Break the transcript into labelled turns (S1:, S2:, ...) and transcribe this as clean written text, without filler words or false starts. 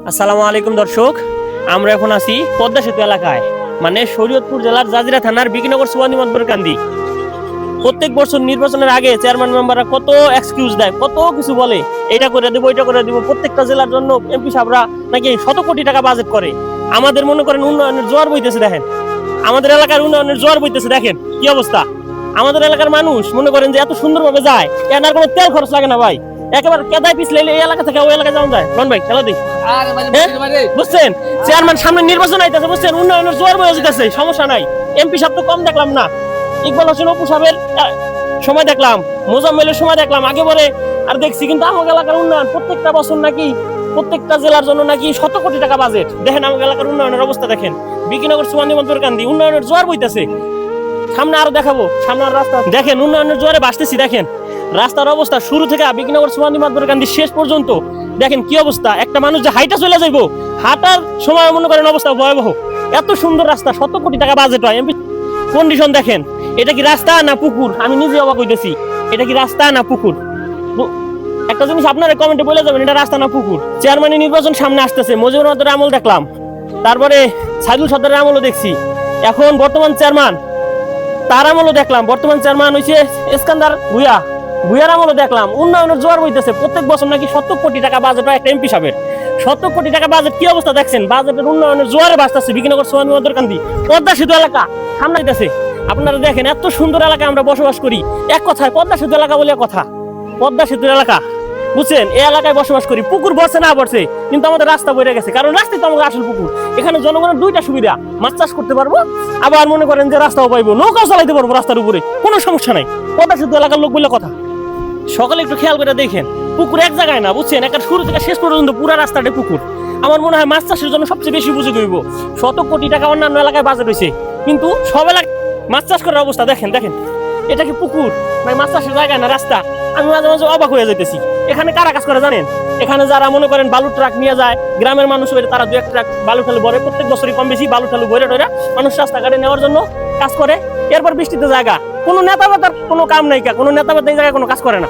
S1: আসসালামু আলাইকুম দর্শক, আমরা এখন আছি পদ্মা সেতু এলাকায়, মানে শরীয়তপুর জেলার জাজিরা থানার বিকিনগর সুবানি মতবরকান্দি। প্রত্যেক বছর নির্বাচনের আগে চেয়ারম্যান মেম্বাররা কত এক্সকিউজ দেয়, কত কিছু বলে, এটা করে দেবো ওইটা করে দেবো। প্রত্যেকটা জেলার জন্য এমপি সাহেবরা নাকি শত কোটি টাকা বাজেট করে। আমাদের মনে করেন উন্নয়নের জোয়ার বইতেছে, দেখেন আমাদের এলাকার উন্নয়নের জোয়ার বইতেছে, দেখেন কি অবস্থা। আমাদের এলাকার মানুষ মনে করেন যে এত সুন্দরভাবে যায়, এনার কোনো তেল খরচ লাগে না ভাই। একেবারে কেদায় পিছলে এই এলাকা থেকে ওই এলাকায় যাওয়া যায়। রন ভাই খেলা দিই, বুঝছেন চেয়ারম্যান সামনে নির্বাচন আইতেছে, বুঝছেন উন্নয়নের জোয়ার বয়ে যেতেছে, সমস্যা নাই। এমপি সাহেব তো কম দেখলাম না, ইকবাল হোসেন অপু সাহেবের সময় দেখলাম, মোজাম্মেলের সময় দেখলাম, আগে পরে আর দেখছি। কিন্তু আমার এলাকার উন্নয়ন প্রত্যেকটা বছর নাকি প্রত্যেকটা জেলার জন্য নাকি শত কোটি টাকা বাজেট। দেখেন আমার এলাকার উন্নয়নের অবস্থা, দেখেন বিকিনগর সুবানি মতবরকান্দি উন্নয়নের জোয়ার বইতেছে। সামনে আরো দেখাবো, সামনে আর রাস্তা দেখেন উন্নয়নের জোয়ারে ভাসতেছি। দেখেন রাস্তার অবস্থা শুরু থেকে বিকিনগর সুবানি মতবরকান্দি শেষ পর্যন্ত দেখেন কি অবস্থা। একটা মানুষ যে হাইটা চলে যাইবো, হাঁটার সময় মনে করেন অবস্থা ভয়াবহ। এত সুন্দর রাস্তা, শত কোটি টাকা বাজেট হয়। এমপি কন্ডিশন দেখেন, এটা কি রাস্তা না পুকুর? আমি নিজে অবাক হইতেছি, এটা কি রাস্তা না পুকুর? একটা জিনিস আপনারা কমেন্টে বলে যাবেন, এটা রাস্তা না পুকুর। চেয়ারম্যানের নির্বাচন সামনে আসতেছে, মুজিবুর রহমানের আমল দেখলাম, তারপরে সাইদুল সরদারের আমলও দেখছি, এখন বর্তমান চেয়ারম্যান তার আমলও দেখলাম। বর্তমান চেয়ারম্যান হইছে ইস্কান্দার ভুইয়ার আমলও দেখলাম। উন্নয়নের জোয়ার বইতেছে, প্রত্যেক বছর নাকি 70 কোটি টাকা বাজেট হয় একটা এমপি সাহেবের। 70 কোটি টাকা বাজেট, কি অবস্থা দেখছেন। বাজেটের উন্নয়নের জোয়ারে ভাসতেছে বিকিনগর সুবানি মতবরকান্দি পদ্মা সেতু এলাকা সামনে হইতেছে। আপনারা দেখেন এত সুন্দর এলাকায় আমরা বসবাস করি, এক কথায় পদ্মা সেতু এলাকা বলে কথা। পদ্মা সেতু এলাকা, বুঝছেন, এই এলাকায় বসবাস করি। পুকুর বসে না বসে, কিন্তু আমাদের রাস্তা বইরে গেছে, কারণ রাস্তায় তো আমাদের আসল পুকুর। এখানে জনগণের দুইটা সুবিধা, মাছ চাষ করতে পারবো, আবার মনে করেন যে রাস্তাও পাইবো, নৌকাও চালাইতে পারবো রাস্তার উপরে, কোনো সমস্যা নাই। পদ্মা সেতু এলাকার লোক বলে কথা। সকালে একটু খেয়াল করে দেখেন, পুকুর এক জায়গায় না, বুঝছেন, একটা শুরু থেকে শেষ পর্যন্ত পুরো রাস্তাটা পুকুর। আমার মনে হয় মাছ চাষের জন্য সবচেয়ে বেশি উপযোগী হইব। 100 কোটি টাকা অন্যান্য এলাকায় বাজেট হয়েছে, কিন্তু সব এলাকায় মাছ চাষ করার অবস্থা দেখেন। দেখেন এটা কি পুকুর না মাছ চাষের জায়গায় না রাস্তা? আমি মাঝে মাঝে অবাক হয়ে যাইতেছি। এখানে কারা কাজ করে জানেন? এখানে যারা মনে করেন বালু ট্রাক নিয়ে যায়, গ্রামের মানুষ হয়ে তারা 2-1 ট্রাক বালু ঠালু ভরে, প্রত্যেক বছরই কম বেশি বালু ঠালু ভরে টরে মানুষ রাস্তাঘাটে নেওয়ার জন্য কাজ করে। এরপর বৃষ্টিতে জায়গা, কোনো নেতা বাতার কোনো কাম নাই, কোনো নেতা বাতা এই জায়গায় কোনো কাজ করে না।